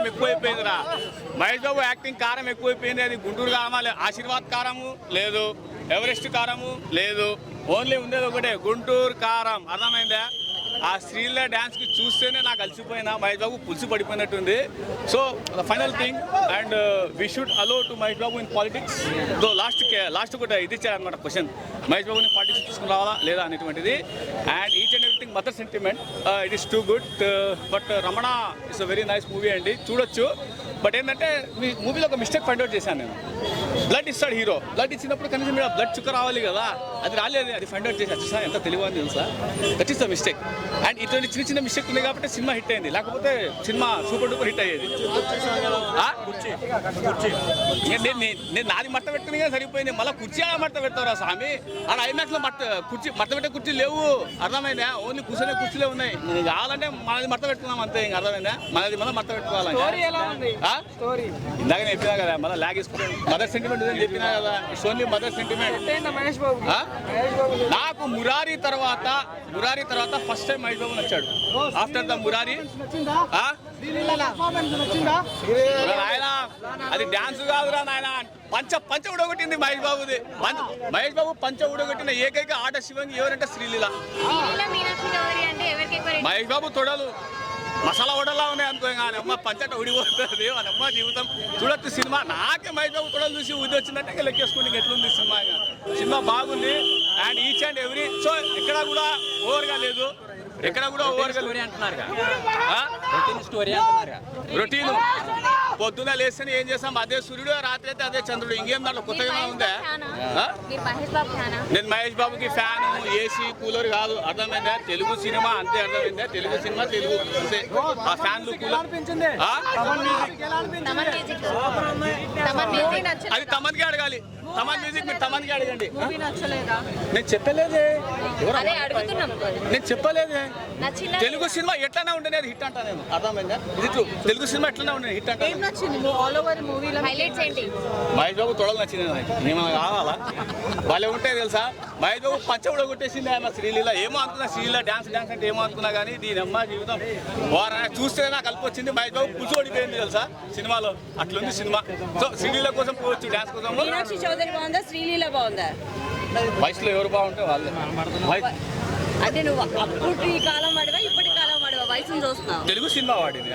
కారం ఎక్కువైపోయిందిరా. మహేష్ బాబు యాక్టింగ్ కారం ఎక్కువైపోయింది. అది గుంటూరు కారమా, ఆశీర్వాద్ కారము లేదు, ఎవరెస్ట్ కారము లేదు, ఓన్లీ ఉండేది ఒకటే గుంటూరు కారం. అర్థమైందా? ఆ శ్రీల డ్యాన్స్కి చూస్తేనే నాకు అలసిపోయినా. మహేష్ బాబు పులుసు పడిపోయినట్టుంది. So the final thing, and we should allow to Mahesh Babu in politics. Though last కూడా ఇది ఇచ్చారనమాట క్వశ్చన్, మహేష్ బాబుని పాలిటిక్స్ తీసుకుని రావాలా లేదా అనేటువంటిది. And each and everything mother sentiment, it is too good. But Ramana it's a very nice movie అండి, చూడొచ్చు. బట్ ఏంటంటే మీ మూవీలో ఒక మిస్టేక్ ఫైండ్ అవుట్ చేశాను నేను. బ్లడ్ ఇస్తాడు హీరో, బ్లడ్ ఇచ్చినప్పుడు కనీసం మీరు బ్లడ్ చుక్క రావాలి కదా, అది రాలేదు. అది ఫైండ్ అవుట్ చేసి వచ్చేసా, ఎంత తెలివి అని తెలుసా. That is the mistake. And ఇటువంటి చిన్న చిన్న మిస్టేక్ ఉంది కాబట్టి సినిమా హిట్ అయింది, లేకపోతే సినిమా సూపర్ డూపర్ హిట్ అయ్యేది. నేను నాది మట్ట పెట్టుకుని సరిపోయింది, మళ్ళీ కుర్చీ ఆడ మట్ట పెడతారా స్వామి? ఆడ ఐమాక్స్లో మట్ట పెట్టే కుర్చీ లేవు, అర్థమైందా? ఓన్లీ కూర్చొనే కుర్చీలే ఉన్నాయి. కావాలంటే మనది మట్ట పెట్టుకున్నాం అంతే, ఇంకా అర్థమైందా? మనది మళ్ళీ మట్ట పెట్టుకోవాలి. ఇందాక నేను చెప్పినా కదా, మళ్ళీ లాగ్ వేసుకుంటాను. మదర్ సెంటిమెంట్ అని చెప్పినా కదా, ఇట్స్ ఓన్లీ మదర్ సెంటిమెంట్. నాకు మురారి తర్వాత ఫస్ట్ టైం మహేష్ బాబు నచ్చాడు. ఆఫ్టర్ ద మురారి నాయన అది డాన్స్ కాదురా నాయన, పంచ ఉడగొట్టింది మహేష్ బాబుది. మహేష్ బాబు పంచ ఉడగొట్టిన ఏకైక ఆట శివంగి ఎవరంటే శ్రీలీల. మహేష్ బాబు తొడలు మసాలా వడలా ఉన్నాయి అనుకో, కానీ అమ్మ పంచట ఉడిపోతుంది అని అమ్మ జీవితం. చూడొచ్చు సినిమా. నాకే మహేష్ బాబు తొడలు చూసి ఊది వచ్చిందంటే ఇంకా లెక్కేసుకోండి ఎట్లుంది సినిమా. సినిమా బాగుంది. And each and every, so ఎక్కడ కూడా ఓవర్గా లేదు, ఎక్కడ కూడా ఓవర్గా అంటున్నారు. రొటీన్ పొద్దున లేస్తే ఏం చేస్తాం, అదే సూర్యుడు, రాత్రి అయితే అదే చంద్రుడు. ఇంకేం దాంట్లో కొత్తగా ఉందా? నేను మహేష్ బాబుకి ఫ్యాన్, ఏసీ, కూలర్ కాదు, అర్థమైందా? తెలుగు సినిమా అంతే, అర్థమైందా? తెలుగు సినిమా తెలుగు అంతే. ఆ ఫ్యాన్లు కూలర్ అది తమన్కి అడగాలి. తమన్ మ్యూజిక్ మీరు తమన్కి అడగండి. నేను చెప్పలేదే, నేను చెప్పలేదే. తెలుగు సినిమా ఎట్లనే ఉండేది హిట్ అంటా నేను, అర్థమైందా? ఇది తెలుగు సినిమా ఎట్లనే ఉండేది హిట్ అంటే. మహేష్ బాబు తొడలు నచ్చింది నాకు, ఏమైనా కావాలా? వాళ్ళే ఉంటాయి తెలుసా. మహేష్ బాబు పంచ కూడా కొట్టేసింది ఆయన శ్రీలీల. ఏమో అనుకున్నా శ్రీలీల డాన్స్ అంటే ఏమో అనుకున్నా, కానీ దీని అమ్మ జీవితం చూస్తే నాకు కలిపి వచ్చింది. మహేష్ బాబు పులుసు ఓడిపోయింది తెలుసా సినిమాలో, అట్లుంది సినిమా. సో శ్రీలీల కోసం పోవచ్చు, డాన్స్ కోసం. మీనాక్షి చౌదరి బాగుందా, శ్రీలీల బాగుందా? వయసులో ఎవరు బాగుంటే వాళ్ళే. అంటే నువ్వు అప్పుడు ఈ కాలం వాడివా, ఇప్పటి కాలం వాడివా? వయసును చూస్తున్నావు. తెలుగు సినిమా వాడింది.